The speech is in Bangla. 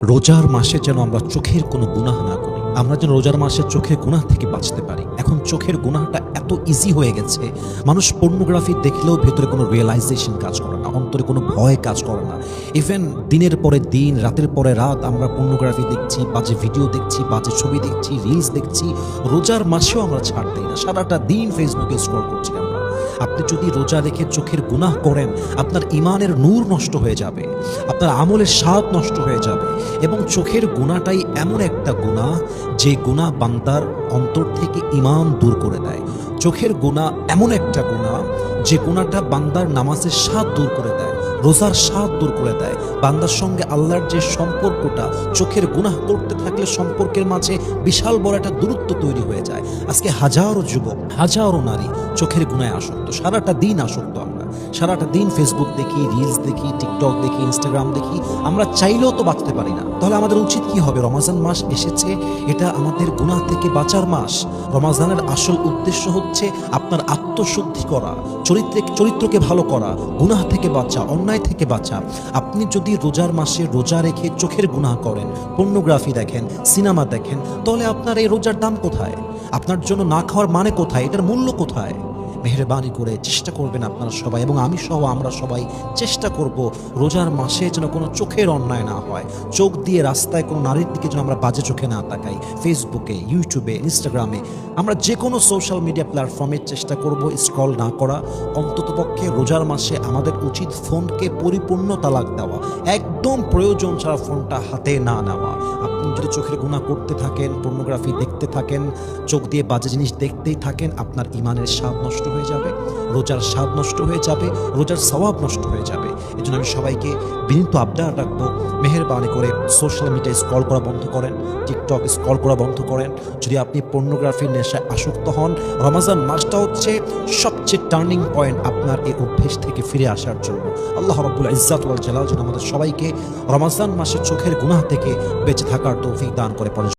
রোজার মাসে যেন আমরা চোখের কোনো গুনাহ না করি। আমরা যেন রোজার মাসে চোখের গুনাহ থেকে বাঁচতে পারি। এখন চোখের গুনাহটা এত ইজি হয়ে গেছে, মানুষ পর্নোগ্রাফি দেখলেও ভেতরে কোনো রিয়েলাইজেশন কাজ করে না, অন্তরে কোনো ভয় কাজ করে না। ইভেন দিনের পরে দিন, রাতের পরে রাত আমরা পর্নোগ্রাফি দেখছি, বাজে ভিডিও দেখছি, বাজে ছবি দেখছি, রিলস দেখছি। রোজার মাসেও আমরা ছাড় দিই না, সারাটা দিন ফেসবুকে স্ক্রল করছি আমরা। আপনি যদি রোজা রেখে চোখের গুনাহ করেন, আপনার ঈমানের নূর নষ্ট হয়ে যাবে, আপনার আমলের স্বাদ নষ্ট হয়ে যাবে। এবং চোখের গুনাহটাই এমন একটা গুনাহ যে গুনাহ বান্দার অন্তর থেকে ঈমান দূর করে দেয়। চোখের গুনাহ এমন একটা গুনাহ যে গুনাহটা বান্দার নামাজের স্বাদ দূর করে দেয়, রোজার স্বাদ দূর করে দেয়। বান্দার সঙ্গে আল্লাহর যে সম্পর্কটা, চোখের গুনাহ করতে থাকলে সম্পর্কের মাঝে বিশাল বড় একটা দূরত্ব তৈরি হয়ে যায়। আজকে হাজারো যুবক, হাজারো নারী চোখের গুনায় আসক্ত, সারাটা দিন আসক্ত। আমরা সারাটা দিন ফেসবুক দেখি, রিলস দেখি, টিকটক দেখি, ইনস্টাগ্রাম দেখি, আমরা চাইলেও তো বাঁচতে পারি না। তাহলে আমাদের উচিত কি হবে? রমাজান মাস এসেছে, এটা আমাদের গুনাহ থেকে বাঁচার মাস। রমাজানের আসল উদ্দেশ্য হচ্ছে আপনার আত্মশুদ্ধি করা, চরিত্রকে ভালো করা, গুনাহ থেকে বাঁচা, অন্যায় থেকে বাঁচা। আপনি যদি রোজার মাসে রোজা রেখে চোখের গুনাহ করেন, পর্নোগ্রাফি দেখেন, সিনেমা দেখেন, তাহলে আপনার এই রোজার দাম কোথায়? আপনার জন্য না খাওয়ার মানে কোথায়? এটার মূল্য কোথায়? মেহেরবানি করে চেষ্টা করবেন আপনারা সবাই, এবং আমি সহ আমরা সবাই চেষ্টা করব রোজার মাসে যেন কোনো চোখের অন্যায় না হয়। চোখ দিয়ে রাস্তায় কোনো নারীর দিকে যেন আমরা বাজে চোখে না তাকাই। ফেসবুকে, ইউটিউবে, ইনস্টাগ্রামে, আমরা যে কোনো সোশ্যাল মিডিয়া প্ল্যাটফর্মে চেষ্টা করব স্ক্রল না করা। অন্ততপক্ষে রোজার মাসে আমাদের উচিত ফোনকে পরিপূর্ণ তালাক দেওয়া, একদম প্রয়োজন ছাড়া ফোনটা হাতে না নেওয়া। আপনি যদি চোখের গুনাহ করতে থাকেন, পর্নোগ্রাফি দেখতে থাকেন, চোখ দিয়ে বাজে জিনিস দেখতেই থাকেন, আপনার ঈমানের স্বাদ নষ্ট হয়ে যাবে, রোজার স্বাদ নষ্ট হয়ে যাবে, রোজার সওয়াব নষ্ট হয়ে যাবে। এই জন্য আমি সবাইকে বিনীত আবদার রাখবো, মেহেরবানি করে সোশ্যাল মিডিয়ায় স্ক্রল করা বন্ধ করেন, টিকটক স্ক্রল করা বন্ধ করেন। যদি আপনি পর্নোগ্রাফির নেশায় আসক্ত হন, রমাজান মাসটা হচ্ছে সবচেয়ে টার্নিং পয়েন্ট আপনার এই অভ্যেস থেকে ফিরে আসার জন্য। আল্লাহ রাব্বুল ইজ্জাত ওয়াল জালাল যেন আমাদের সবাইকে রমাজান মাসে চোখের গুনাহ থেকে বেঁচে থাকার তৌফিক দান করে।